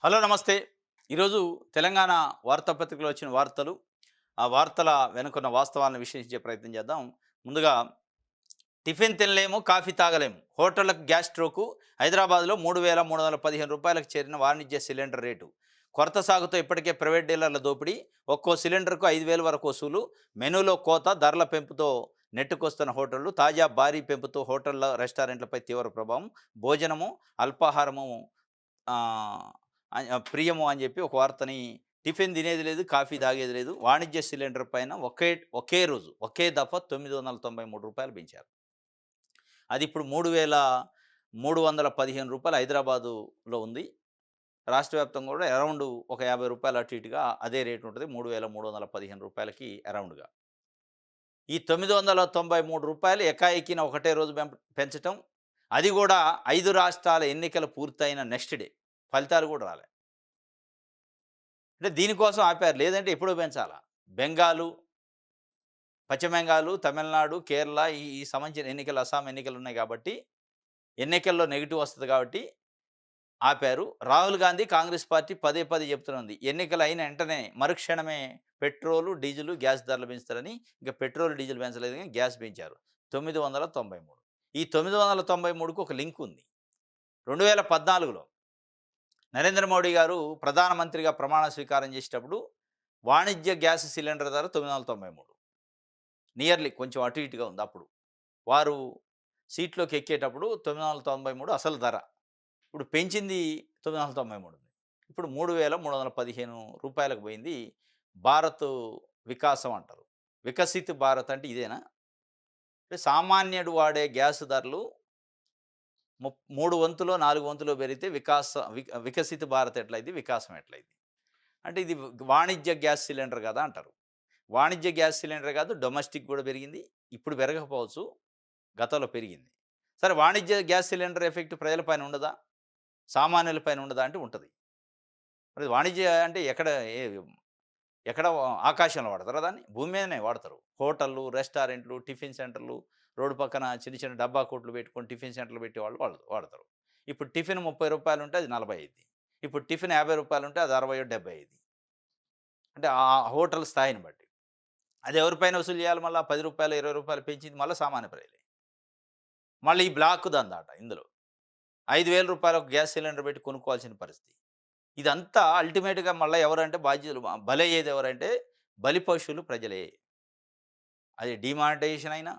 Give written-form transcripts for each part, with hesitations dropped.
Hello నమస్తే. ఈరోజు తెలంగాణ వార్తాపత్రికలో వచ్చిన వార్తలు, ఆ వార్తల వెనుకున్న వాస్తవాలను విశ్లేషించే ప్రయత్నం చేద్దాం. ముందుగా టిఫిన్ తినలేము, కాఫీ తాగలేము. హోటళ్లకు గ్యాస్ స్ట్రోకు. హైదరాబాద్‌లో రూ. 3,315కి చేరిన వాణిజ్య సిలిండర్ రేటు. కొరత సాగుతో ఇప్పటికే ప్రైవేట్ డీలర్ల దోపిడీ. ఒక్కో సిలిండర్‌కు 5,000 వరకు వసూలు. మెనూలో కోత, ధరల పెంపుతో నెట్టుకొస్తున్న హోటళ్లు. తాజా భారీ పెంపుతో హోటళ్ల, రెస్టారెంట్లపై తీవ్ర ప్రభావం. భోజనము, అల్పాహారము ఆహ్, ప్రియము అని చెప్పి ఒక వార్తని టిఫిన్ తినేది లేదు, కాఫీ తాగేది లేదు. వాణిజ్య సిలిండర్ పైన ఒకే ఒకే రోజు, ఒకే దఫా రూ. 993 పెంచారు. అది ఇప్పుడు రూ. 3,315 హైదరాబాదులో ఉంది. రాష్ట్ర వ్యాప్తంగా కూడా అరౌండ్ ఒక రూ. 50 అటు ఇటుగా అదే రేట్ ఉంటది. రూ. 3,315కి అరౌండ్‌గా. ఈ రూ. 993 ఎకాఎకిన ఒకటే రోజు పెంచటం. అది కూడా 5 రాష్ట్రాల ఎన్నికలు పూర్తయిన నెక్స్ట్ డే. ఫలితాలు కూడా రాలే. అంటే దీనికోసం ఆపారు. లేదంటే ఎప్పుడో పెంచాలా. బెంగాలు, పశ్చిమ బెంగాలు, తమిళనాడు, కేరళ ఈ ఈ సంబంధించిన ఎన్నికలు, అస్సాం ఎన్నికలున్నాయి కాబట్టి, ఎన్నికల్లో నెగెటివ్ వస్తది కాబట్టి ఆపారు. రాహుల్ గాంధీ, కాంగ్రెస్ పార్టీ పదే పదే చెప్తున్నది. ఎన్నికలు అయిన వెంటనే మరుక్షణమే పెట్రోలు, డీజిలు, గ్యాస్ ధరలు పెంచుతారని. ఇంక పెట్రోల్, డీజిల్ పెంచలేదు గానీ గ్యాస్ పెంచారు. 993. ఈ 993కు ఒక లింక్ ఉంది. 2014లో నరేంద్ర మోడీ గారు ప్రధానమంత్రిగా ప్రమాణ స్వీకారం చేసేటప్పుడు వాణిజ్య గ్యాస్ సిలిండర్ ధర 993. నియర్లీ కొంచెం అటు ఇటుగా ఉంది అప్పుడు. వారు సీట్లోకి ఎక్కేటప్పుడు 993 అసలు ధర. ఇప్పుడు పెంచింది 993. ఇప్పుడు రూ. 3,315కి పోయింది. భారత్ వికాసం అంటారు. వికసిత్ భారత్ అంటే ఇదేనా? అంటే సామాన్యుడు వాడే గ్యాస్ ధరలు 3 వంతులో, 4 వంతులో పెరిగితే వికసిత భారత్ ఎట్లయిద్ది? వికాసం ఎట్లయిద్ది? అంటే ఇది వాణిజ్య గ్యాస్ సిలిండర్ కదా అంటారు. వాణిజ్య గ్యాస్ సిలిండర్ కాదు, డొమెస్టిక్ కూడా పెరిగింది. ఇప్పుడు పెరగకపోవచ్చు, గతంలో పెరిగింది. సరే, వాణిజ్య గ్యాస్ సిలిండర్ ఎఫెక్ట్ ప్రజల పైన ఉండదా? సామాన్యుల పైన ఉండదా అంటే ఉంటది. మరి వాణిజ్య అంటే ఏ ఎక్కడ ఆకాశంలో వాడతారా దాన్ని? భూమి మీదనే వాడతారు. హోటళ్ళు, రెస్టారెంట్లు, టిఫిన్ సెంటర్లు, రోడ్డు పక్కన చిన్న చిన్న డబ్బా కొట్లు పెట్టుకొని టిఫిన్ సెంటర్లు పెట్టేవాళ్ళు వాడతారు. ఇప్పుడు టిఫిన్ రూ. 30 ఉంటే అది 40 అయ్యిద్ది. ఇప్పుడు టిఫిన్ రూ. 50 ఉంటే అది 60, 70 అయ్యిద్ది. అంటే ఆ హోటల్ స్థాయిని బట్టి. అది ఎవరిపైన వసూలు చేయాలి మళ్ళా? రూ. 10, రూ. 20 పెంచింది మళ్ళా సామాన్య ప్రజలే. మళ్ళీ ఈ బ్లాక్ దందాట ఇందులో. రూ. 5,000 ఒక గ్యాస్ సిలిండర్ పెట్టి కొనుక్కోవాల్సిన పరిస్థితి. ఇదంతా అల్టిమేట్‌గా మళ్ళా ఎవరంటే బాధ్యులు బలయ్యేది ఎవరంటే బలిపశువులు ప్రజలే. అది డీమానిటైజేషన్ అయినా,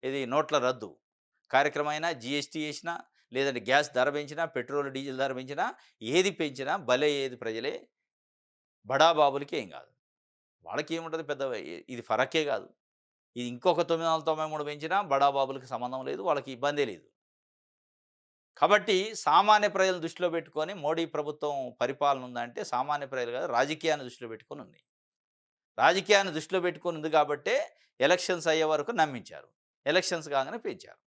ఇది నోట్ల రద్దు కార్యక్రమం అయినా, జీఎస్టీ ఏసినా, లేదంటే గ్యాస్ ధర పెంచినా, పెట్రోల్, డీజిల్ ధర పెంచినా, ఏది పెంచినా బలయ్యేది ప్రజలే. బడాబాబులకి ఏం కాదు. వాళ్ళకేముంటది పెద్ద ఇది ఫరక్కే కాదు. ఇది ఇంకొక 993 పెంచినా బడాబాబులకి సంబంధం లేదు. వాళ్ళకి ఇబ్బందే లేదు. కాబట్టి సామాన్య ప్రజలను దృష్టిలో పెట్టుకొని మోడీ ప్రభుత్వం పరిపాలన ఉందంటే సామాన్య ప్రజలు కాదు, రాజకీయాన్ని దృష్టిలో పెట్టుకొని ఉంది. రాజకీయాన్ని దృష్టిలో పెట్టుకొని ఉంది కాబట్టే ఎలక్షన్స్ అయ్యే వరకు నమ్మించారు. ఎలక్షన్స్ కాగానే పెంచారు.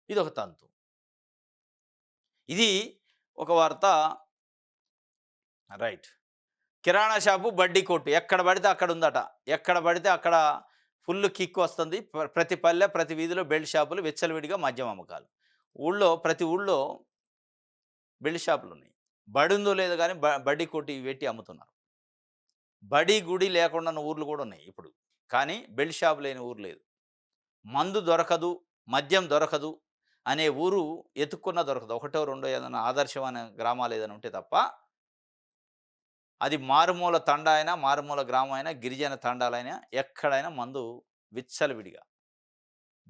ఇదొక తంతు. ఇది ఒక వార్త. రైట్. కిరాణా షాపు, బడ్డీ కొట్టు ఎక్కడ పడితే అక్కడ ఉందట. ఎక్కడ పడితే అక్కడ ఫుల్ కిక్ వస్తుంది. ప్రతి పల్లె, ప్రతి వీధిలో బెల్ట్ షాపులు, విచ్చలవిడిగా మద్యం అమ్మకాలు. ప్రతి ఊళ్ళో బెల్ట్ షాపులున్నాయి. బడుందో లేదో గానీ బడ్డీ కొట్టు ఇవి పెట్టి అమ్ముతున్నారు. బడి, గుడి లేకుండా ఉన్న ఊర్లు కూడా ఉన్నాయి ఇప్పుడు. కానీ బెల్ట్ షాప్ లేని ఊరు లేదు. మందు దొరకదు, మద్యం దొరకదు అనే ఊరు ఎతుక్కున్నా దొరకదు. ఒకటో, రెండో ఏదైనా ఆదర్శమైన గ్రామాలు ఏదైనా ఉంటే తప్ప, అది మారుమూల తండా అయినా, మారుమూల గ్రామం అయినా, గిరిజన తండాలైనా ఎక్కడైనా మందు విచ్చలవిడిగా.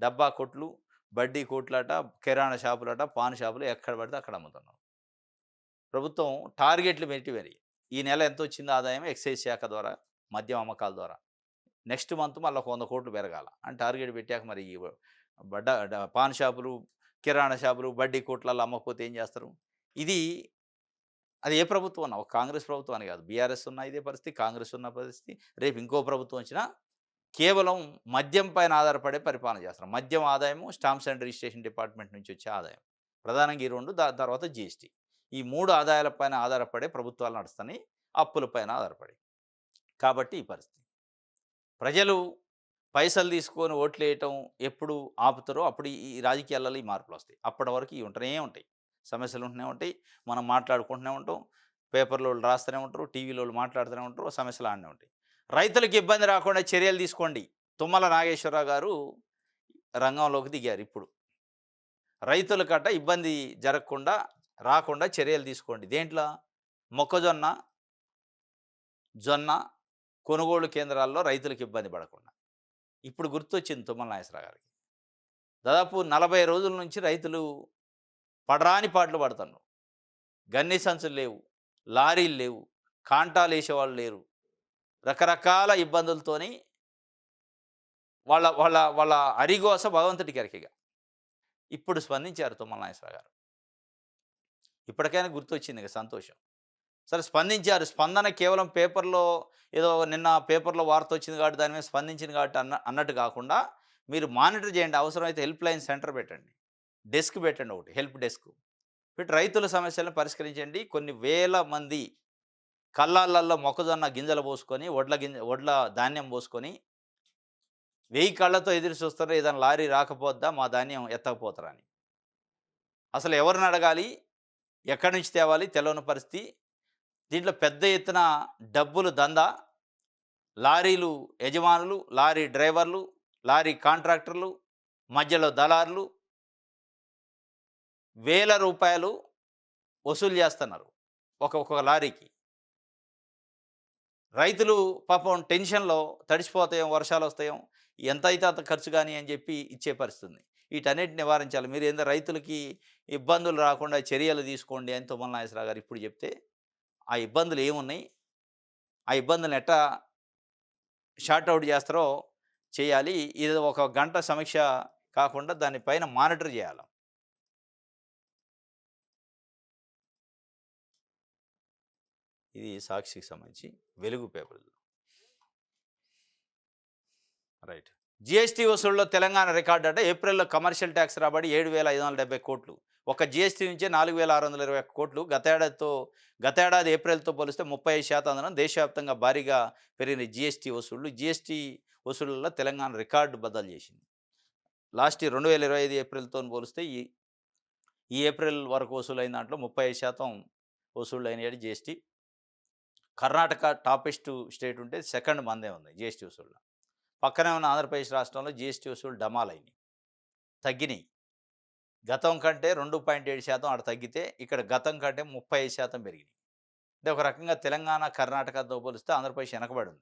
డబ్బా కొట్లు, బడ్డీ కొట్లట, కిరాణా షాపులట, పాన్ షాపులు ఎక్కడ పడితే అక్కడ అమ్ముతున్నారు. ప్రభుత్వం టార్గెట్లు పెట్టి మరి ఈ నెల ఎంతొచ్చిందో ఆదాయం ఎక్సైజ్ శాఖ ద్వారా, మద్యం అమ్మకాల ద్వారా. నెక్స్ట్ మంత్ మళ్ళీ ఒక 100 కోట్లు పెరగాల అని టార్గెట్ పెట్టాక మరి ఈ పాన్ షాపులు, కిరాణా షాపులు, బడ్డీ కొట్లలో అమ్మకపోతే ఏం చేస్తారు? ఇది అది ఏ ప్రభుత్వం అన్నా, ఒక కాంగ్రెస్ ప్రభుత్వం అని కాదు. బీఆర్ఎస్ ఉన్న ఇదే పరిస్థితి, కాంగ్రెస్ ఉన్న పరిస్థితి, రేపు ఇంకో ప్రభుత్వం వచ్చినా కేవలం మద్యం పైన ఆధారపడే పరిపాలన చేస్తారు. మద్యం ఆదాయము, స్టాంప్స్ అండ్ రిజిస్ట్రేషన్ డిపార్ట్మెంట్ నుంచి వచ్చే ఆదాయం. ప్రధానంగా ఈ 2, తర్వాత జీఎస్టీ. ఈ 3 ఆదాయాల పైన ఆధారపడే ప్రభుత్వాలు నడుస్తున్నాయి. అప్పుల పైన ఆధారపడి. కాబట్టి ఈ పరిస్థితి. ప్రజలు పైసలు తీసుకొని ఓట్లేయటం ఎప్పుడు ఆపుతారో అప్పుడు ఈ రాజకీయాలలో ఈ మార్పులొస్తాయి. అప్పటి వరకు ఇవి ఉంటూనే ఉంటాయి. సమస్యలు ఉంటూనే ఉంటాయి. మనం మాట్లాడుకుంటూనే ఉంటాం. పేపర్లోళ్ళు రాస్తూనే ఉంటారు, టీవీలోళ్ళు మాట్లాడుతూనే ఉంటారు, సమస్యలు ఆడనే ఉంటాయి. రైతులకు ఇబ్బంది రాకుండా చర్యలు తీసుకోండి. తుమ్మల నాగేశ్వరరావు గారు రంగంలోకి దిగారు ఇప్పుడు. రైతులకట ఇబ్బంది జరగకుండా, రాకుండా చర్యలు తీసుకోండి. దేంట్ల? మొక్కజొన్న, జొన్న కొనుగోలు కేంద్రాల్లో రైతులకు ఇబ్బంది పడకుండా. ఇప్పుడు గుర్తొచ్చింది తుమ్మల నాగేశ్వరరావు గారికి. దాదాపు 40 రోజుల నుంచి రైతులు పడరాని పాట్లు పడుతున్నారు. గన్ని సంచులు లేవు, లారీలు లేవు, కాంటాలేసేవాళ్ళు లేరు. రకరకాల ఇబ్బందులతోని వాళ్ళ వాళ్ళ వాళ్ళ అరిగోస భగవంతుడికి ఎరికగా. ఇప్పుడు స్పందించారు తుమ్మల నాగేశ్వరరావు గారు. ఇప్పటికైనా గుర్తొచ్చింది ఇక సంతోషం. సరే స్పందించారు. స్పందన కేవలం పేపర్‌లో ఏదో నిన్న పేపర్‌లో వార్త వచ్చింది కాబట్టి దాని మీద స్పందించింది కాబట్టి అన్నట్టు కాకుండా మీరు మానిటర్ చేయండి. అవసరమైతే హెల్ప్ లైన్ సెంటర్ పెట్టండి. డెస్క్ పెట్టండి ఒకటి. Help desk. పెట్టి రైతుల సమస్యలను పరిష్కరించండి. కొన్ని వేల మంది కళ్ళాలలో మొక్కజొన్న గింజలు పోసుకొని, వడ్ల ధాన్యం పోసుకొని 1000 కళ్ళతో ఎదురు చూస్తున్నారు. ఏదైనా లారీ రాకపోద్దా మా ధాన్యం ఎత్తకపోతారా అని. అసలు ఎవరిని అడగాలి? ఎక్కడి నుంచి తేవాలి? తెలవని పరిస్థితి. దీంట్లో పెద్ద ఎత్తున డబ్బులు దందా, లారీలు యజమానులు, లారీ డ్రైవర్లు, లారీ కాంట్రాక్టర్లు, మధ్యలో దళారులు వేల రూపాయలు వసూలు చేస్తున్నారు ఒక్కొక్క లారీకి. రైతులు పాపం టెన్షన్‌లో తడిసిపోతాయేమో, వర్షాలు వస్తాయేమో, ఎంత అయితే అంత ఖర్చు గాని అని చెప్పి ఇచ్చే పరిస్థితి ఉంది. వీటన్నిటిని నివారించాలి. మీరేందో రైతులకి ఇబ్బందులు రాకుండా చర్యలు తీసుకోండి అని తుమ్మల నాగేశ్వరరావు గారు ఇప్పుడు చెప్తే, ఆ ఇబ్బందులు ఏమున్నాయి? ఆ ఇబ్బందులను ఎట్టా షార్ట్ ఔట్ చేస్తారో చేయాలి. ఇది ఒక గంట సమీక్ష కాకుండా దాని పైన మానిటర్ చేయాల. ఇది సాక్షికి సంబంధించి వెలుగు పేపర్‌లో. రైట్. జీఎస్టీ వసూళ్లో తెలంగాణ రికార్డ్ అట. ఏప్రిల్‌లో కమర్షియల్ ట్యాక్స్ రాబడి 7,570 కోట్లు. ఒక జీఎస్టీ నుంచే 4,621 కోట్లు. గతేడాది ఏప్రిల్‌తో పోలిస్తే 35% అదనం. దేశవ్యాప్తంగా భారీగా పెరిగిన జీఎస్టీ వసూళ్లు. జీఎస్టీ వసూళ్లలో తెలంగాణ రికార్డు బద్దలు చేసింది. లాస్ట్ ఇయర్ 2025 ఏప్రిల్‌తోని పోలిస్తే ఈ ఏప్రిల్ వరకు వసూలైన దాంట్లో 35% వసూళ్లయినాయి జీఎస్టీ. కర్ణాటక టాపెస్ట్ స్టేట్ ఉంటే సెకండ్ మనదే ఉంది జీఎస్టీ వసూళ్లో. పక్కనే ఉన్న ఆంధ్రప్రదేశ్ రాష్ట్రంలో జీఎస్టీ వసూలు డమాలైనయి, తగ్గినాయి. గతం కంటే 2.7% ఆడ తగ్గితే ఇక్కడ గతం కంటే 35% పెరిగినాయి. అంటే ఒక రకంగా తెలంగాణ, కర్ణాటకతో పోలిస్తే ఆంధ్రప్రదేశ్ వెనకబడి ఉంది.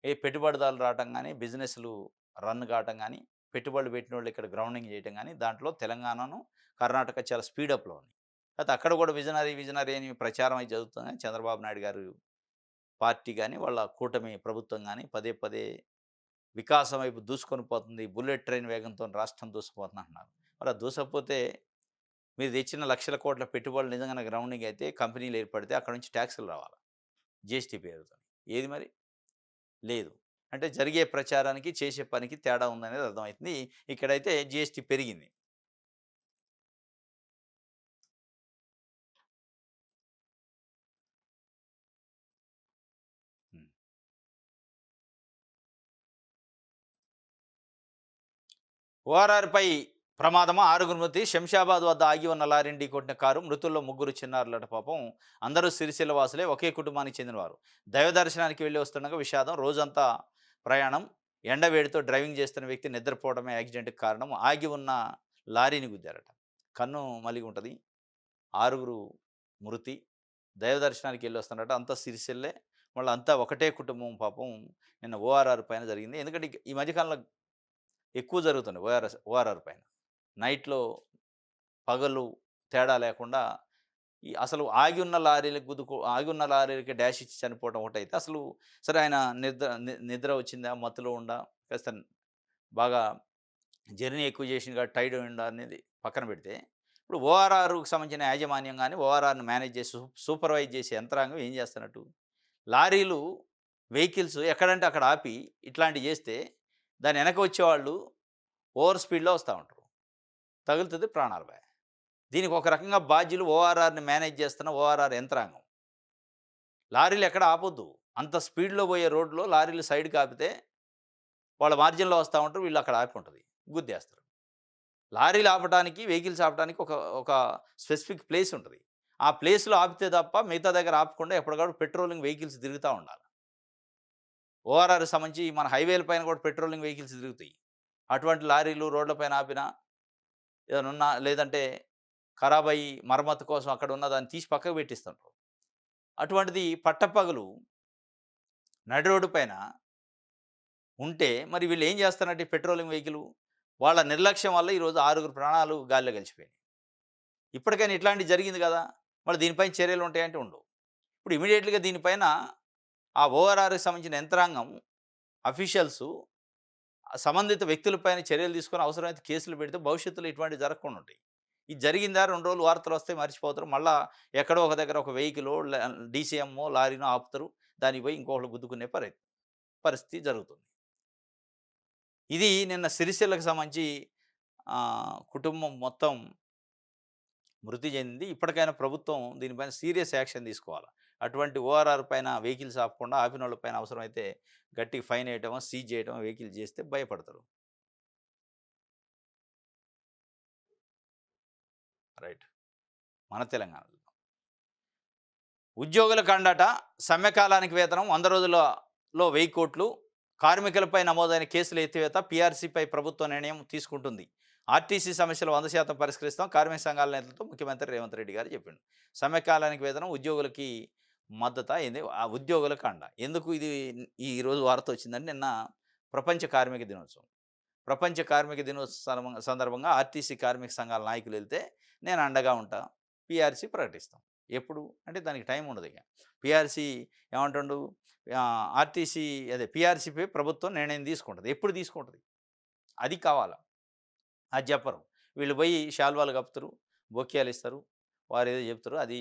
ఏ పెట్టుబడిదారులు రావటం గానీ, బిజినెస్‌లు రన్ కావటం గానీ, పెట్టుబడులు పెట్టినోళ్ళు ఇక్కడ గ్రౌండింగ్ చేయటం గానీ, దాంట్లో తెలంగాణను, కర్ణాటక చాలా స్పీడప్‌లో ఉంది. అయితే అక్కడ కూడా విజనరీ అని ప్రచారం అయితే జరుగుతుంది. చంద్రబాబు నాయుడు గారు పార్టీ గానీ, వాళ్ళ కూటమి ప్రభుత్వం గానీ పదే పదే వికాసం వైపు దూసుకొని పోతుంది. బుల్లెట్ ట్రైన్ వేగంతో రాష్ట్రం దూసుకుపోతుంది అంటున్నారు. మరి అది దూసకపోతే మీరు తెచ్చిన లక్షల కోట్ల పెట్టుబడులు నిజంగానే గ్రౌండింగ్ అయితే కంపెనీలు ఏర్పడితే అక్కడ నుంచి ట్యాక్సులు రావాలి జీఎస్టీ పేరుతో. ఏది మరి? లేదు. అంటే జరిగే ప్రచారానికి, చేసే పనికి తేడా ఉందనేది అర్థమవుతుంది. ఇక్కడైతే జీఎస్టీ పెరిగింది. హ్మ్. ఓఆర్ఆర్‌పై ప్రమాదమా? 6గురు మృతి. శంషాబాద్ వద్ద ఆగి ఉన్న లారీని ఢీకొట్టిన కారు. మృతుల్లో 3 చిన్నారులట పాపం. అందరూ సిరిసిల్ల వాసులే. ఒకే కుటుంబానికి చెందినవారు. దైవ దర్శనానికి వెళ్లి వస్తుండగా విషాదం. రోజంతా ప్రయాణం. ఎండవేడితో డ్రైవింగ్ చేస్తున్న వ్యక్తి నిద్రపోవడమే యాక్సిడెంట్‌కి కారణం. ఆగి ఉన్న లారీని గుద్దారట. కన్ను మలిగి ఉంటది. 6గురు మృతి. దైవ దర్శనానికి వెళ్లి వస్తున్నారట. అంతా సిరిసిల్లే. వాళ్ళంతా ఒకటే కుటుంబం పాపం. నిన్న ఓఆర్ఆర్ పైన జరిగింది. ఎందుకంటే ఈ మధ్య కాలంలో ఎక్కువ జరుగుతుంది ఓఆర్ఆర్ పైన. నైట్‌లో, పగలు తేడా లేకుండా అసలు ఆగి ఉన్న లారీలకి డాష్ ఇచ్చి చనిపోవడం ఒకటైతే, అసలు సరే ఆయన నిద్ర వచ్చిందా? మత్తులో ఉండా? కాస్త బాగా జర్నీ ఎక్కువ చేసిండు కాబట్టి టైర్డ్ అయ్యిండా అనేది పక్కన పెడితే, ఇప్పుడు ఓఆర్ఆర్‌కి సంబంధించిన యాజమాన్యం గాని, ఓఆర్ఆర్‌ని మేనేజ్ చేసి సూపర్వైజ్ చేసే యంత్రాంగం ఏం చేస్తున్నట్టు? లారీలు, వెహికల్స్ ఎక్కడంటే అక్కడ ఆపి ఇట్లాంటివి చేస్తే, దాని వెనక వచ్చేవాళ్ళు ఓవర్ స్పీడ్‌లో వస్తా ఉంటారు. తగులుతది, ప్రాణాలు పోయాయి. దీనికి ఒక రకంగా బాధ్యులు ఓఆర్ఆర్‌ని మేనేజ్ చేస్తున్న ఓఆర్ఆర్ యంత్రాంగం. లారీలు ఎక్కడ ఆపొద్దు. అంత స్పీడ్‌లో పోయే రోడ్‌లో లారీలు సైడ్‌కి ఆపితే వాళ్ళ మార్జిన్‌లో వస్తా ఉంటారు. వీళ్ళు అక్కడ ఆపి ఉంటది. గుద్దేస్తారు. లారీలు ఆపటానికి, వెహికల్స్ ఆపటానికి ఒక ఒక స్పెసిఫిక్ ప్లేస్ ఉంటది. ఆ ప్లేస్‌లో ఆపితే తప్ప మిగతా దగ్గర ఆపకుండా ఎప్పటికప్పుడు పెట్రోలింగ్ వెహికల్స్ తిరుగుతా ఉండాలి. ఓఆర్ఆర్‌కి సంబంధించి మన హైవేల పైన కూడా పెట్రోలింగ్ వెహికల్స్ తిరుగుతాయి. అటువంటి లారీలు రోడ్ల పైన ఆపినా, ఏదైనా ఉన్నా లేదంటే ఖరాబయ్యి మరమ్మతు కోసం అక్కడ ఉన్న దాన్ని తీసి పక్కకు పెట్టిస్తుంటారు. అటువంటిది పట్టపగలు నడి రోడ్డు పైన ఉంటే మరి వీళ్ళు ఏం చేస్తారంటే ఈ పెట్రోలింగ్ వెహికల్ వాళ్ళ నిర్లక్ష్యం వల్ల ఈరోజు 6 ప్రాణాలు గాలిలో కలిసిపోయినాయి. ఇప్పటికైనా ఇట్లాంటిది జరిగింది కదా! మరి దీనిపైన చర్యలు ఉంటాయంటే ఉండవు. ఇప్పుడు ఇమ్మీడియేట్‌గా దీనిపైన ఆ ఓఆర్ఆర్‌కి సంబంధించిన యంత్రాంగం అఫీషియల్సు సంబంధిత వ్యక్తులపైన చర్యలు తీసుకొని అవసరమైతే కేసులు పెడితే భవిష్యత్తులో ఇటువంటివి జరగకుండా ఉంటాయి. ఇది జరిగిందా 2 రోజులు వార్తలొస్తాయి మర్చిపోతారు. మళ్ళా ఎక్కడో ఒక దగ్గర ఒక వెహికలో డీసీఎమ్మో, లారీనో ఆపుతారు. దానికి పోయి ఇంకొకళ్ళు గుద్దుకునే పరిస్థితి జరుగుతుంది. ఇది నిన్న సిరిసిల్లకు సంబంధించి కుటుంబం మొత్తం మృతి చెందింది. ఇప్పటికైనా ప్రభుత్వం దీనిపైన సీరియస్ యాక్షన్ తీసుకోవాలి. అటువంటి ఓఆర్ఆర్ పైన వెహికల్స్ ఆపకుండా ఆపినోళ్ళ పైన అవసరమైతే గట్టిగా ఫైన్ ఏయటమో, సీజ్ చేయటమో వెహికల్ చేస్తే భయపడతారు. రైట్. మన తెలంగాణలో. ఉద్యోగులకు అండట సమ్మె కాలానికి వేతనం 100 రోజులలో 1000 కోట్లు. కార్మికులపై నమోదైన కేసుల ఎత్తివేత పీఆర్సీపై ప్రభుత్వం నిర్ణయం తీసుకుంటుంది. ఆర్టీసీ సమస్యలు 100% పరిష్కరిస్తాం. కార్మిక సంఘాల నేతలతో ముఖ్యమంత్రి రేవంత్ రెడ్డి గారు చెప్పిండు. సమ్మె కాలానికి వేతనం ఉద్యోగులకి మద్దతా ఏంది ఆ ఉద్యోగులకు అండ. ఎందుకు ఇది ఈరోజు వార్త వచ్చిందంటే నిన్న ప్రపంచ కార్మిక దినోత్సవం. ప్రపంచ కార్మిక దినోత్సవం సందర్భంగా ఆర్టీసీ కార్మిక సంఘాల నాయకులు వెళ్తే నేను అండగా ఉంటా. పీఆర్సీ ప్రకటిస్తాం. ఎప్పుడు అంటే దానికి టైం ఉండదు ఇక. పీఆర్సీ ఏమంటుండు ఆర్టీసీ అదే పీఆర్సీపై ప్రభుత్వం నిర్ణయం తీసుకుంటుంది. ఎప్పుడు తీసుకుంటుంది? అది కావాలా. అది చెప్పరు. వీళ్ళు పోయి శాల్వాలు కప్పుతారు, బొకేలు ఇస్తారు. వారు ఏదో చెప్తారు. అది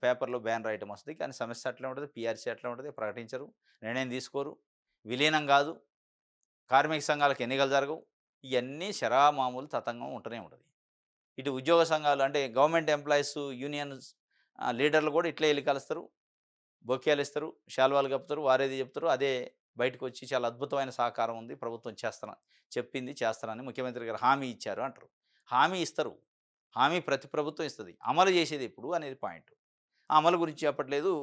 పేపర్‌లో బ్యానర్ ఐటెమ్ వస్తది. కానీ సమస్య అట్లే ఉంటది. పీఆర్సీ అట్లే ఉంటది. ప్రకటించరు. నిర్ణయం తీసుకోరు. విలీనం కాదు. కార్మిక సంఘాలకు ఎన్నికలు జరగవు. ఇయన్నీ షరామామూలు తతంగం ఉంటూనే ఉంటది. ఇటు ఉద్యోగ సంఘాలు అంటే గవర్నమెంట్ ఎంప్లాయీస్ యూనియన్స్ లీడర్లు కూడా ఇట్లే ఎళ్లి కలుస్తారు. బొకేలు ఇస్తారు. శాల్వాలు కప్పుతారు. వారేది చెప్తారు. అదే బయటకొచ్చి చాలా అద్భుతమైన సహకారం ఉంది. ప్రభుత్వం చెప్పింది చేస్తానని ముఖ్యమంత్రి గారు హామీ ఇచ్చారు అంటారు. హామీ ఇస్తారు. హామీ ప్రతి ప్రభుత్వం ఇస్తది. అమలు చేసేది ఎప్పుడు అనేది పాయింట్. ఆ అమలు గురించి చెప్పట్లేదు.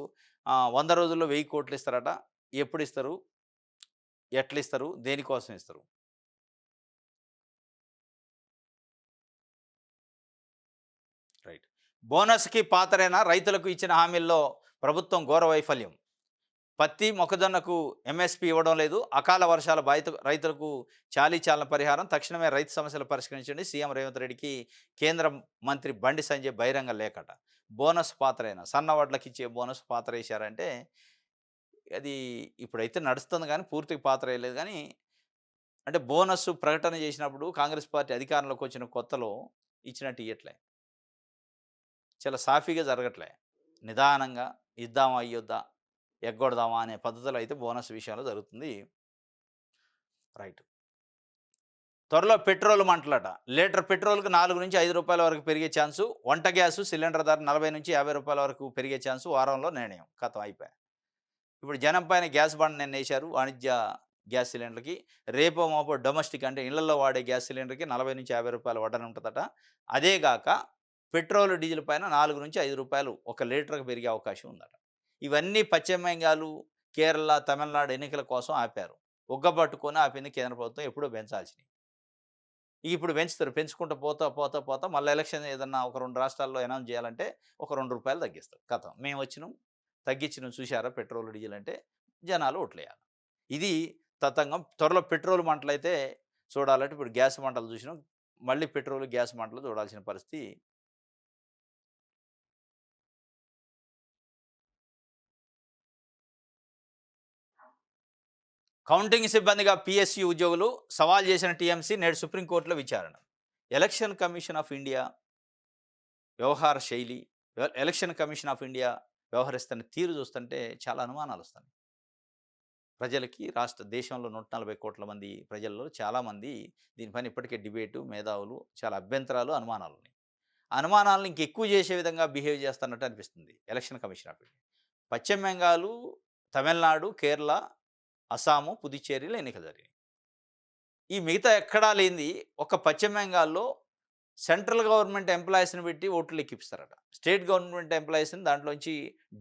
100 రోజుల్లో 1000 కోట్లు ఇస్తారట. ఎప్పుడిస్తారు? ఎట్లిస్తారు? దేనికోసం ఇస్తారు? రైట్. బోనస్‌కి పాతరేనా రైతులకు ఇచ్చిన హామీల్లో ప్రభుత్వం ఘోర వైఫల్యం. పత్తి, మొక్కజొన్నకు ఎంఎస్‌పీ ఇవ్వడం లేదు. అకాల వర్షాల రైతులకు చాలీచాలన పరిహారం. తక్షణమే రైతు సమస్యలు పరిష్కరించండి. సీఎం రేవంత్ రెడ్డికి కేంద్ర మంత్రి బండి సంజయ్ బహిరంగ లేఖట. బోనస్ పాత్రేనా? సన్న వడ్లకిచ్చే బోనస్ పాతరేశారంటే అది ఇప్పుడైతే నడుస్తుంది గానీ పూర్తిగా పాతరేయలేదు గానీ, అంటే బోనస్ ప్రకటన చేసినప్పుడు కాంగ్రెస్ పార్టీ అధికారంలోకి వచ్చిన కొత్తలో ఇచ్చినట్టు ఇయ్యట్లే. చాలా సాఫీగా జరగట్లే. నిదానంగా ఇద్దామా? ఇయ్యొద్దా? ఎగ్గొడదామా? అనే పద్ధతిలో అయితే బోనస్ విషయంలో జరుగుతుంది. రైట్. త్వరలో పెట్రోల్ మంటలట. లీటర్ పెట్రోల్‌కి ₹4-5 వరకు పెరిగే ఛాన్సు. వంట గ్యాసు సిలిండర్ ధర ₹40-50 వరకు పెరిగే ఛాన్సు. వారంలో నిర్ణయం. ఖతం అయిపాయే. ఇప్పుడు జనం పైన గ్యాస్ బండ నిన్నేశారు. వాణిజ్య గ్యాస్ సిలిండర్‌కి. రేపో మాపో డొమెస్టిక్ అంటే ఇళ్లల్లో వాడే గ్యాస్ సిలిండర్‌కి ₹40-50 వడ్డన అదే గాక పెట్రోల్, డీజిల్ పైన ₹4-5 ఒక లీటర్‌కి పెరిగే అవకాశం ఉందట. ఇవన్నీ పశ్చిమ బెంగాలు, కేరళ, తమిళనాడు ఎన్నికల కోసం ఆపారు. ఉగ్గబట్టుకొని ఆపింది కేంద్ర ప్రభుత్వం. ఎప్పుడో పెంచాల్సినయి. ఇప్పుడు పెంచుతారు. పెంచుకుంటూ పోతా మళ్ళీ ఎలక్షన్ ఏదన్నా ఒక 2 రాష్ట్రాల్లో అనౌన్స్ చేయాలంటే ఒక ₹2 తగ్గిస్తారు. ఖతం. మేమొచ్చినాం, తగ్గించినాం చూసారా పెట్రోల్, డీజిల్ అంటే జనాలు ఓట్లేయాలి. ఇది తతంగం. త్వరలో పెట్రోల్ మంటలైతే చూడాలంటే ఇప్పుడు గ్యాస్ మంటలు చూసినాం. మళ్ళీ పెట్రోల్, గ్యాస్ మంటలు చూడాల్సిన పరిస్థితి. కౌంటింగ్ సిబ్బందిగా పీఎస్సీ ఉద్యోగులు సవాల్ చేసిన టీఎంసీ నేడు సుప్రీంకోర్టులో విచారణ. ఎలక్షన్ కమిషన్ ఆఫ్ ఇండియా వ్యవహార శైలి, ఎలక్షన్ కమిషన్ ఆఫ్ ఇండియా వ్యవహరిస్తున్న తీరు చూస్తుంటే చాలా అనుమానాలు వస్తాయి. ప్రజలకి దేశంలో 140 కోట్ల మంది ప్రజల్లో చాలామంది దీనిపైన ఇప్పటికే డిబేటు, మేధావులు చాలా అభ్యంతరాలు, అనుమానాలు ఉన్నాయి. అనుమానాలను ఇంకెక్కువ చేసే విధంగా బిహేవ్ చేస్తున్నట్టు అనిపిస్తుంది ఎలక్షన్ కమిషన్ ఆఫ్ ఇండియా. పశ్చిమ బెంగాలు, తమిళనాడు, కేరళ, అస్సాము, పుదుచ్చేరిలో ఎన్నికలు జరిగాయి. ఈ మిగతా ఎక్కడా లేనిది ఒక పశ్చిమ బెంగాల్లో సెంట్రల్ గవర్నమెంట్ ఎంప్లాయీస్‌ని పెట్టి ఓట్లు లెక్కిపిస్తారట. స్టేట్ గవర్నమెంట్ ఎంప్లాయీస్‌ని దాంట్లోంచి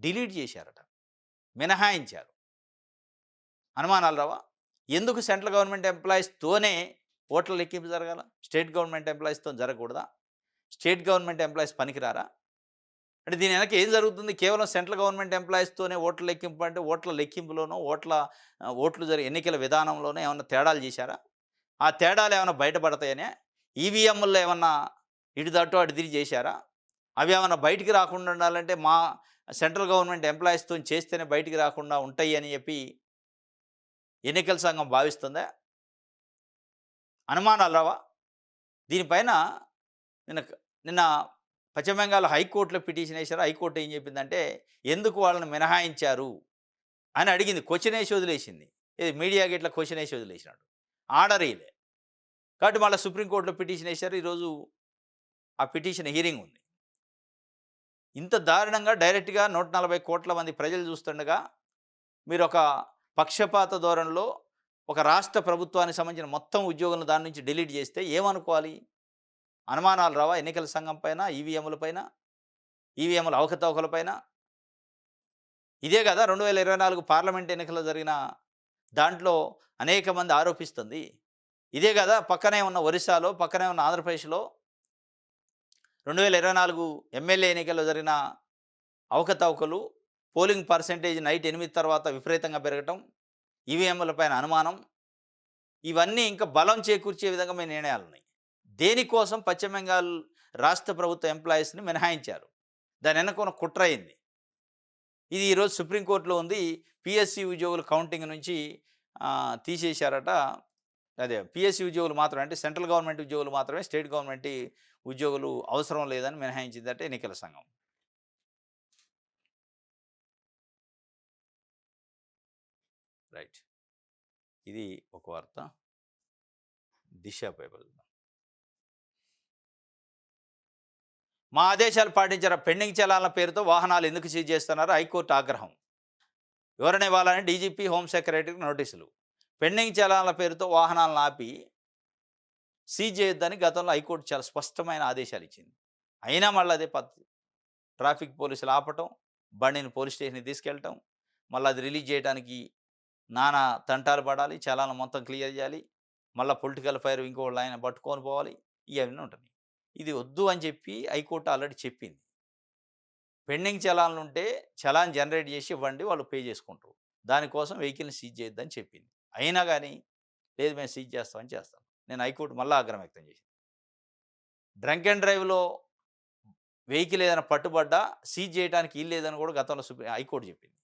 డిలీట్ చేశారట. మినహాయించారు. అనుమానాలు రావా? ఎందుకు సెంట్రల్ గవర్నమెంట్ ఎంప్లాయీస్‌తోనే ఓట్ల లెక్కింపు జరగాల? స్టేట్ గవర్నమెంట్ ఎంప్లాయీస్‌తోని జరగకూడదా? స్టేట్ గవర్నమెంట్ ఎంప్లాయీస్ పనికిరారా? అంటే దీని వెనక ఏం జరుగుతుంది? కేవలం సెంట్రల్ గవర్నమెంట్ ఎంప్లాయీస్‌తోనే ఓట్ల లెక్కింపు అంటే ఓట్ల లెక్కింపులోనో, ఓట్లు జరిగే ఎన్నికల విధానంలోనో ఏమన్నా తేడాలు చేశారా? ఆ తేడాలు ఏమన్నా బయటపడతాయనా? ఈవీఎంల్లో ఏమన్నా ఇటు తట్టు అటు తిరిగి చేశారా? అవి ఏమన్నా బయటికి రాకుండా ఉండాలంటే సెంట్రల్ గవర్నమెంట్ ఎంప్లాయీస్‌తోని చేస్తేనే బయటికి రాకుండా ఉంటాయి అని చెప్పి ఎన్నికల సంఘం భావిస్తుందా? అనుమానాలు రావా? దీనిపైన నిన్న నిన్న పశ్చిమ బెంగాల్ హైకోర్టులో పిటిషన్ ఏశారు. హైకోర్టు ఏం చెప్పిందంటే, ఎందుకు వాళ్ళని మినహాయించారు అని అడిగింది. క్వెషన్ ఏసి వదిలేసింది. ఇది మీడియాకి ఇట్లా క్వెషన్ ఏసి వదిలేసినాడు. ఆర్డర్ ఇయలే. కాబట్టి మళ్ళా సుప్రీం కోర్టులో పిటిషన్ ఏశారు. ఈరోజు ఆ పిటిషన్ హియరింగ్ ఉంది. ఇంత దారుణంగా డైరెక్ట్‌గా 140,00,00,000 మంది ప్రజలు చూస్తుండగా, మీరొక పక్షపాత ధోరణిలో ఒక రాష్ట్ర ప్రభుత్వానికి సంబంధించిన మొత్తం ఉద్యోగులను దాని నుంచి డిలీట్ చేస్తే ఏమనుకోవాలి? అనుమానాలు రావా ఎన్నికల సంఘం పైన, ఈవీఎంల పైన, ఈవీఎంల అవకతవకల పైన? ఇదే కదా 2024 పార్లమెంట్ ఎన్నికల్లో జరిగిన దాంట్లో అనేక మంది ఆరోపిస్తుంది. ఇదే కదా పక్కనే ఉన్న ఒరిస్సాలో, పక్కనే ఉన్న ఆంధ్రప్రదేశ్‌లో 2024 ఎమ్మెల్యే ఎన్నికల్లో జరిగిన అవకతవకలు, పోలింగ్ పర్సెంటేజ్ నైట్ 8 తర్వాత విపరీతంగా పెరగటం, ఈవీఎంల పైన అనుమానం, ఇవన్నీ ఇంకా బలం చేకూర్చే విధంగా మీ నిర్ణయాలున్నాయి. దేనికోసం పశ్చిమ బెంగాల్ రాష్ట్ర ప్రభుత్వ ఎంప్లాయీస్‌ని మినహాయించారు. దాని వెనక ఉన్న కుట్ర అయింది. ఇది ఈరోజు సుప్రీంకోర్టులో ఉంది. పీఎస్సీ ఉద్యోగుల కౌంటింగ్ నుంచి తీసేశారట. అదే పీఎస్సీ ఉద్యోగులు మాత్రమే, అంటే సెంట్రల్ గవర్నమెంట్ ఉద్యోగులు మాత్రమే, స్టేట్ గవర్నమెంట్ ఉద్యోగులు అవసరం లేదని మినహాయించిందట ఎన్నికల సంఘం. రైట్. ఇది ఒక వార్త. దిశ పేపర్ చూద్దాం. మా ఆదేశాలు పాటించారా? పెండింగ్ చలాన్ల పేరుతో వాహనాలు ఎందుకు సీజ్ చేస్తున్నారు? హైకోర్టు ఆగ్రహం. వివరణ ఇవ్వాలని డీజీపీ హోమ్ సెక్రటరీకి నోటీసులు. పెండింగ్ చలాన్ల పేరుతో వాహనాలను ఆపి సీజ్ చేయొద్దని గతంలో హైకోర్టు చాలా స్పష్టమైన ఆదేశాలు ఇచ్చింది. అయినా మళ్ళీ అదే పద్ధతి. ట్రాఫిక్ పోలీసులు ఆపటం, బండిని పోలీస్ స్టేషన్‌కి తీసుకెళ్ళటం, మళ్ళీ అది రిలీజ్ చేయడానికి నానా తంటాలు పడాలి, చలాన్లు మొత్తం క్లియర్ చేయాలి, మళ్ళీ పొలిటికల్ ఫైర్ ఇంకోళ్ళు ఆయన పట్టుకొని పోవాలి, ఇవన్నీ ఉంటుంది. ఇది వద్దు అని చెప్పి హైకోర్టు ఆల్రెడీ చెప్పింది. పెండింగ్ చలాన్లుంటే చలాన్ జనరేట్ చేసి ఇవ్వండి, వాళ్ళు పే చేసుకుంటారు. దానికోసం వెహికల్‌ని సీజ్ చేయొద్దని చెప్పింది. అయినా గానీ, లేదు మేము సీజ్ చేస్తామని చేస్తాం. నేను హైకోర్టు మళ్ళా ఆగ్రహం వ్యక్తం చేశాను. డ్రంక్ అండ్ డ్రైవ్‌లో వెహికల్ ఏదైనా పట్టుబడ్డా సీజ్ చేయడానికి వీల్లేదని కూడా గతంలో హైకోర్టు చెప్పింది.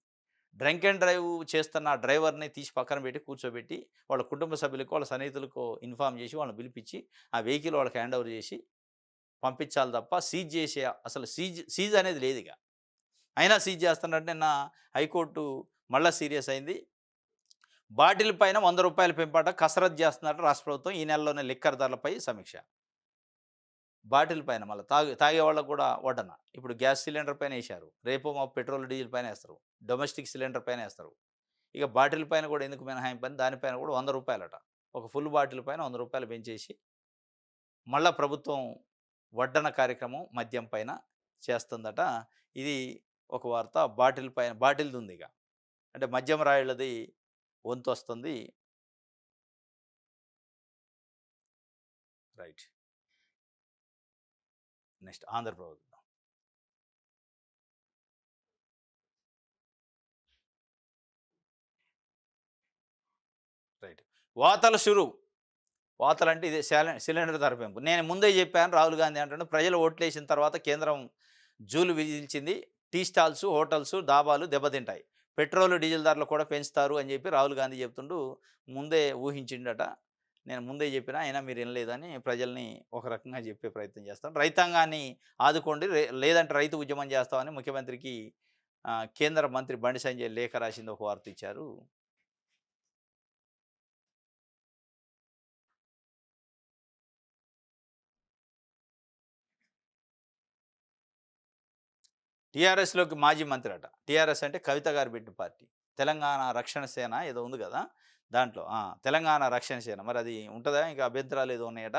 డ్రంక్ అండ్ డ్రైవ్ చేస్తున్న డ్రైవర్‌ని తీసి పక్కన పెట్టి కూర్చోబెట్టి, వాళ్ళ కుటుంబ సభ్యులకో, వాళ్ళ సన్నిహితులకో ఇన్ఫార్మ్ చేసి, వాళ్ళని పిలిపించి, ఆ వెహికల్ వాళ్ళకి హ్యాండ్ ఓవర్ చేసి పంపించాలి తప్ప సీజ్ చేసే అసలు సీజ్ అనేది లేదిక. అయినా సీజ్ చేస్తున్నారంటే నిన్న హైకోర్టు మళ్ళా సీరియస్ అయింది. బాటిల్ పైన ₹100 పెంపట కసరత్తు చేస్తున్నట్టు రాష్ట్ర ప్రభుత్వం. ఈ నెలలోనే లిక్కర్ ధరలపై సమీక్ష. బాటిల్ పైన మళ్ళా తాగేవాళ్ళకి కూడా వడ్డన. ఇప్పుడు గ్యాస్ సిలిండర్ పైన ఏశారు. రేపో మాపో పెట్రోల్, డీజిల్ పైన ఏస్తారు. డొమెస్టిక్ సిలిండర్ పైన ఏస్తారు. ఇక బాటిల్ పైన కూడా ఎందుకు మినహాయింపని దానిపైన కూడా ₹100 ఒక ఫుల్ బాటిల్ పైన ₹100 పెంచేసి మళ్ళా ప్రభుత్వం వడ్డన కార్యక్రమం మద్యం పైన చేస్తుందట. ఇది ఒక వార్త. బాటిల్ పైన బాటిల్‌దుందిగ. అంటే మద్యం రాయుళ్ళది వంతొస్తుంది. రైట్. Next Andhra Prabha right. వాతల షురు. వాతలంటే ఇదే సిలిండర్ ధర పెంపు. నేను ముందే చెప్పాను రాహుల్ గాంధీ అంటుండు, ప్రజలు ఓట్లేసిన తర్వాత కేంద్రం జూలు విధించింది. టీ స్టాల్స్, హోటల్స్, దాబాలు దెబ్బతింటాయి. పెట్రోల్, డీజిల్ ధరలు కూడా పెంచుతారు అని చెప్పి రాహుల్ గాంధీ చెప్తుండు. ముందే ఊహించిండట. నేను ముందే చెప్పినా అయినా మీరు వినలేదని ప్రజల్ని ఒక రకంగా చెప్పే ప్రయత్నం చేస్తాం. రైతాంగాన్ని ఆదుకోండి, లేదంటే రైతు ఉద్యమం చేస్తామని ముఖ్యమంత్రికి కేంద్ర మంత్రి బండి సంజయ్ లేఖ రాసింది, ఒక వార్త ఇచ్చారు. టీఆర్ఎస్‌లోకి మాజీ మంత్రి అట. టీఆర్ఎస్ అంటే కవిత గారు పెట్టిన పార్టీ. తెలంగాణ రక్షణ సేన ఏదో ఉంది కదా! దాంట్లో తెలంగాణ రక్షణ సేన. మరి అది ఉంటదా? ఇంకా అభ్యంతరాలు ఏదో ఉన్నాయట.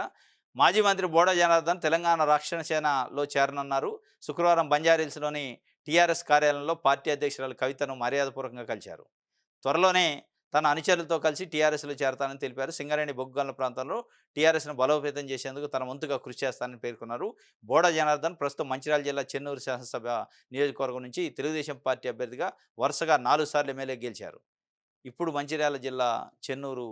మాజీ మంత్రి బోడ జనార్దన్ తెలంగాణ రక్షణ సేనలో చేరనున్నారు. శుక్రవారం బంజారాహిల్స్‌లోని టీఆర్ఎస్ కార్యాలయంలో పార్టీ అధ్యక్షురాలు కవితను మర్యాదపూర్వకంగా కలిశారు. త్వరలోనే తన అనుచరులతో కలిసి టీఆర్ఎస్‌లో చేరతానని తెలిపారు. సింగరేణి బొగ్గు గనుల ప్రాంతంలో టీఆర్ఎస్‌ను బలోపేతం చేసేందుకు తన వంతుగా కృషి చేస్తానని పేర్కొన్నారు. బోడ జనార్దన్ ప్రస్తుతం మంచిర్యాల జిల్లా చెన్నూరు శాసనసభ నియోజకవర్గం నుంచి తెలుగుదేశం పార్టీ అభ్యర్థిగా వరుసగా 4 సార్లు ఎమ్మెల్యే గెలిచారు. ఇప్పుడు మంచిర్యాల జిల్లా చెన్నూరు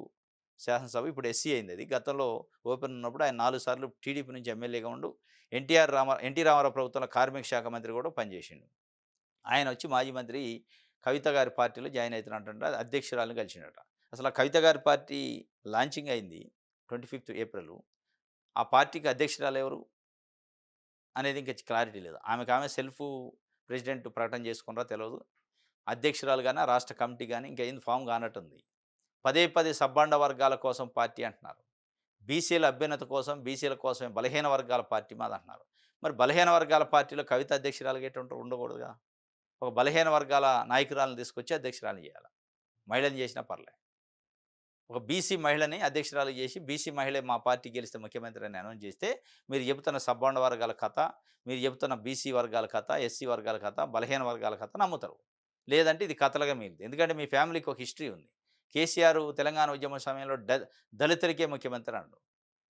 శాసనసభ ఇప్పుడు ఎస్సీ అయింది అది. గతంలో ఓపెన్ ఉన్నప్పుడు ఆయన 4 సార్లు టీడీపీ నుంచి ఎమ్మెల్యేగా ఉండు ఎన్టీ రామారావు ప్రభుత్వంలో కార్మిక శాఖ మంత్రి కూడా పనిచేసిండు. ఆయన వచ్చి మాజీ మంత్రి కవిత గారి పార్టీలో జాయిన్ అవుతున్నట్టంట. అధ్యక్షురాలిని కలిసిండట. అసలు ఆ కవిత గారి పార్టీ లాంచింగ్ అయింది 25 ఏప్రిల్. ఆ పార్టీకి అధ్యక్షురాలు ఎవరు అనేది ఇంకా క్లారిటీ లేదు. ఆమె సెల్ఫ్ ప్రెసిడెంట్ ప్రకటన చేసుకున్నారో తెలవదు. అధ్యక్షురాలు గాని, రాష్ట్ర కమిటీ గాని ఇంకా ఏం ఫామ్ కానట్టుంది. పదే పదే సబ్బండ వర్గాల కోసం పార్టీ అంటున్నారు. బీసీల అభ్యున్నతి కోసం, బీసీల కోసమే బలహీన వర్గాల పార్టీ మాదంటున్నారు. మరి బలహీన వర్గాల పార్టీలో కవిత అధ్యక్షురాలుగా ఉండకూడదుగా. ఒక బలహీన వర్గాల నాయకురాలను తీసుకొచ్చి అధ్యక్షురాలిని చేయాల. మహిళని చేసినా పర్లే. ఒక బీసీ మహిళని అధ్యక్షురాలు చేసి, బీసీ మహిళే మా పార్టీ గెలిస్తే ముఖ్యమంత్రి అని అనౌన్స్ చేస్తే, మీరు చెబుతున్న సబ్బండ వర్గాల కథ, మీరు చెబుతున్న బీసీ వర్గాల కథ, ఎస్సీ వర్గాల కథ, బలహీన వర్గాల కథ నమ్ముతారు. లేదంటే ఇది కథలుగా మిగిలింది. ఎందుకంటే మీ ఫ్యామిలీకి ఒక హిస్టరీ ఉంది. కేసీఆర్ తెలంగాణ ఉద్యమ సమయంలో దళితులకే ముఖ్యమంత్రి అన్నాడు.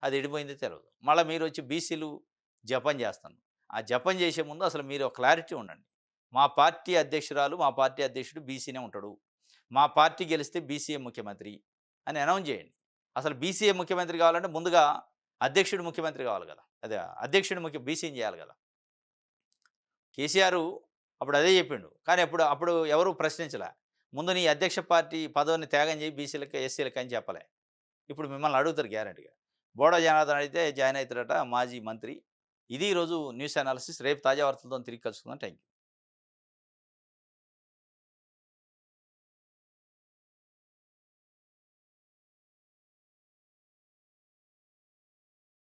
అది ఎడిపోయిందో తెలవదు. మళ్ళా మీరొచ్చి బీసీలు జపం చేస్తున్నారు. ఆ జపం చేసే ముందు అసలు మీరు ఒక క్లారిటీ ఉండండి. మా పార్టీ అధ్యక్షురాలు, మా పార్టీ అధ్యక్షుడు బీసీనే ఉంటాడు. మా పార్టీ గెలిస్తే బీసీఏ ముఖ్యమంత్రి అని అనౌన్స్ చేయండి. అసలు బీసీఏ ముఖ్యమంత్రి కావాలంటే ముందుగా అధ్యక్షుడు ముఖ్యమంత్రి కావాలి కదా! అదే అధ్యక్షుడు బీసీని చేయాలి కదా! కేసీఆర్ అప్పుడు అదే చెప్పిండు. కానీ అప్పుడు ఎవరు ప్రశ్నించలే. ముందు నీ అధ్యక్ష పార్టీ పదవిని త్యాగం చేయి బీసీలకి, ఎస్సీలకి అని చెప్పలే. ఇప్పుడు మిమ్మల్ని అడుగుతారు గ్యారంటీగా. బోడ జనార్దన్ అయితే జాయిన్ అవుతారట మాజీ మంత్రి. ఇది ఈరోజు న్యూస్ అనాలిసిస్. రేపు తాజా వార్తలతో తిరిగి కలుసుకుందాం. Thank you.